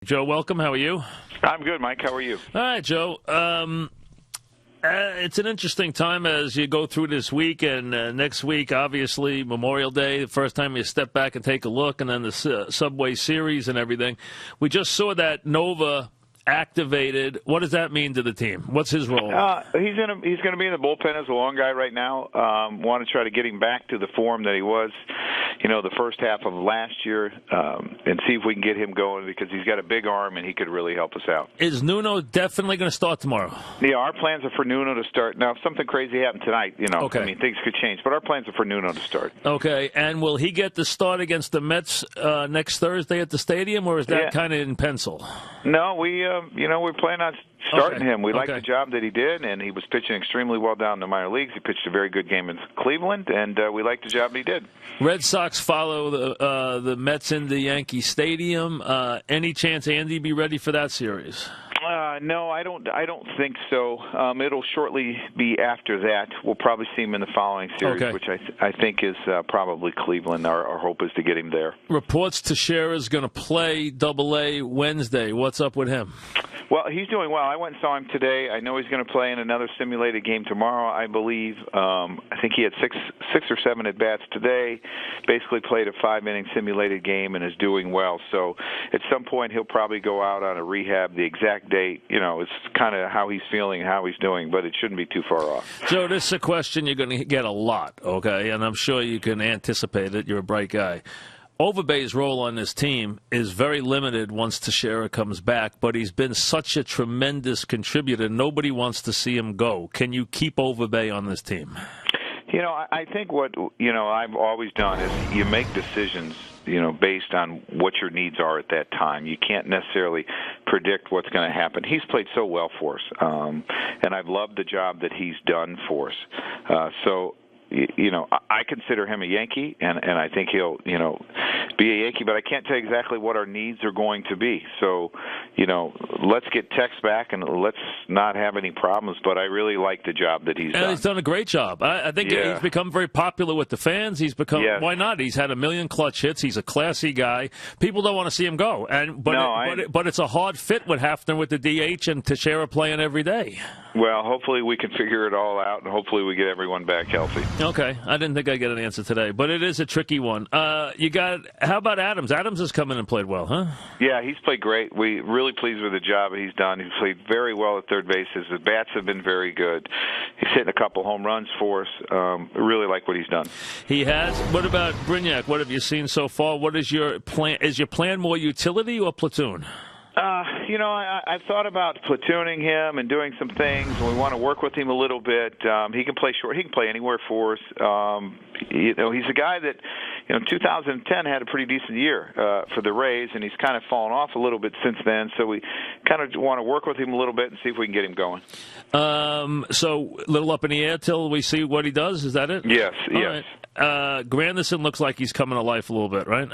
Joe, welcome. How are you? I'm good, Mike. How are you? All right, Joe. It's an interesting time as you go through this week, and next week, obviously, Memorial Day, the first time you step back and take a look, and then the Subway Series and everything. We just saw that Nova activated. What does that mean to the team? What's his role? He's gonna be in the bullpen as a long guy right now. Want to try to get him back to the form that he was, the first half of last year, and see if we can get him going because he's got a big arm and he could really help us out. Is Nuno definitely going to start tomorrow? Yeah, our plans are for Nuno to start. Now, if something crazy happened tonight, Okay. I mean, things could change, but our plans are for Nuno to start. Okay, and will he get the start against the Mets next Thursday at the stadium, or is that kind of in pencil? No, we plan on starting him. We like the job that he did, and he was pitching extremely well down in the minor leagues. He pitched a very good game in Cleveland, and we like the job he did. Red Sox follow the Mets into Yankee Stadium. Any chance Andy be ready for that series? No, I don't think so. It'll shortly be after that. We'll probably see him in the following series, which I think is probably Cleveland. Our hope is to get him there. Reports Teixeira's going to play Double-A Wednesday. What's up with him? Well, he's doing well. I went and saw him today. I know he's going to play in another simulated game tomorrow, I believe. I think he had six or seven at-bats today, basically played a 5-inning simulated game and is doing well. So at some point he'll probably go out on a rehab. The exact date, it's kind of how he's feeling and how he's doing, but it shouldn't be too far off. Joe, this is a question you're going to get a lot, okay? And I'm sure you can anticipate it. You're a bright guy. Overbay's role on this team is very limited once Teixeira comes back, but he's been such a tremendous contributor. Nobody wants to see him go. Can you keep Overbay on this team? I think what, I've always done is you make decisions, based on what your needs are at that time. You can't necessarily predict what's going to happen. He's played so well for us, and I've loved the job that he's done for us. I consider him a Yankee, and I think he'll, be a Yankee, but I can't tell you exactly what our needs are going to be. So, let's get Tex back and let's not have any problems, but I really like the job that he's done. And he's done a great job. I think he's become very popular with the fans. He's become, why not? He's had 1 million clutch hits. He's a classy guy. People don't want to see him go. But it's a hard fit with Hafner with the DH and Teixeira playing every day. Well, hopefully we can figure it all out, and hopefully we get everyone back healthy. Okay. I didn't think I'd get an answer today, but it is a tricky one. How about Adams? Adams has come in and played well, huh? Yeah, he's played great. We're really pleased with the job he's done. He's played very well at third base. His bats have been very good. He's hitting a couple home runs for us. Really like what he's done. He has. What about Brignac? What have you seen so far? What is your plan? Is your plan more utility or platoon? I've thought about platooning him and doing some things. We want to work with him a little bit. He can play short. He can play anywhere for us. He's a guy that, 2010 had a pretty decent year for the Rays, and he's kind of fallen off a little bit since then. So we kind of want to work with him a little bit and see if we can get him going. So a little up in the air till we see what he does. Is that it? Yes. All yes. Right. Granderson looks like he's coming to life a little bit, right?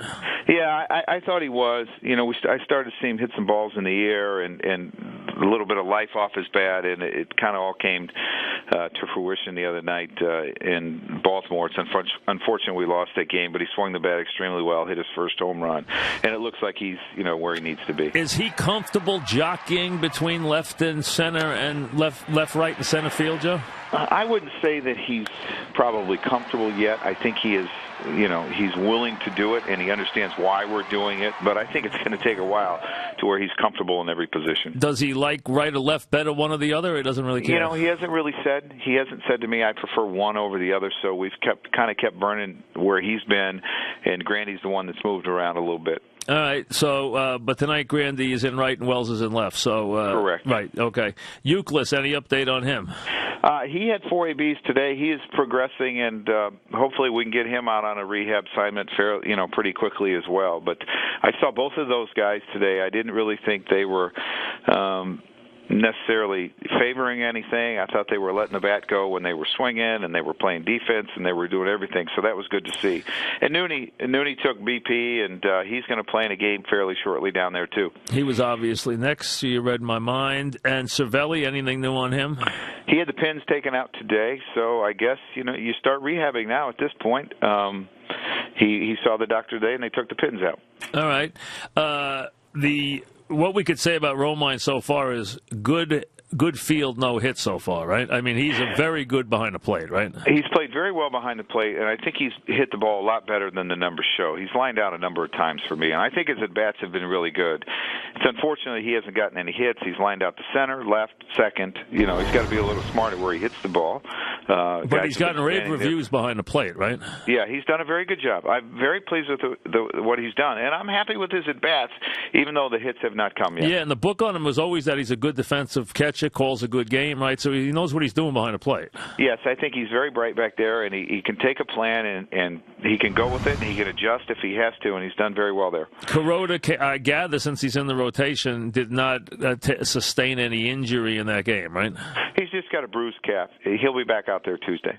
Yeah, I thought he was. I started to see him hit some balls in the air and a little bit of life off his bat, and it kind of all came to fruition the other night in Baltimore. It's unfortunate we lost that game, but he swung the bat extremely well, hit his first home run, and it looks like he's where he needs to be. Is he comfortable jockeying between left and center and left, right, and center field, Joe? I wouldn't say that he's probably comfortable yet. I think he is, he's willing to do it, and he understands why we're doing it. But I think it's going to take a while to where he's comfortable in every position. Does he like right or left better, one or the other? Or he doesn't really care? He hasn't really said. He hasn't said to me, I prefer one over the other. So we've kept burning where he's been, and Grandy's the one that's moved around a little bit. All right, so, but tonight Grandy is in right and Wells is in left. So correct. Right, okay. Euclid, any update on him? He had 4 ABs today. He is progressing, and hopefully we can get him out on a rehab assignment pretty quickly as well. But I saw both of those guys today. I didn't really think they were necessarily favoring anything. I thought they were letting the bat go when they were swinging, and they were playing defense, and they were doing everything. So that was good to see. And Nooney took BP, and he's going to play in a game fairly shortly down there too. He was obviously next. So you read my mind. And Cervelli, anything new on him? He had the pins taken out today, so I guess you start rehabbing now at this point. He saw the doctor today, and they took the pins out. All right. what we could say about Romine so far is good field, no hit so far, right? I mean, he's a very good behind the plate, right? He's played very well behind the plate, and I think he's hit the ball a lot better than the numbers show. He's lined out a number of times for me, and I think his at-bats have been really good. It's unfortunately he hasn't gotten any hits. He's lined out to center, left, second. He's got to be a little smarter where he hits the ball. But he's gotten rave reviews behind the plate, right? Yeah, he's done a very good job. I'm very pleased with what he's done, and I'm happy with his at-bats, even though the hits have not come yet. Yeah, and the book on him was always that he's a good defensive catcher, calls a good game, right? So he knows what he's doing behind the plate. Yes, I think he's very bright back there, and he can take a plan, and he can go with it, and he can adjust if he has to, and he's done very well there. Kuroda, I gather, since he's in the rotation, did not sustain any injury in that game, right? He's just got a bruised calf. He'll be back out there Tuesday.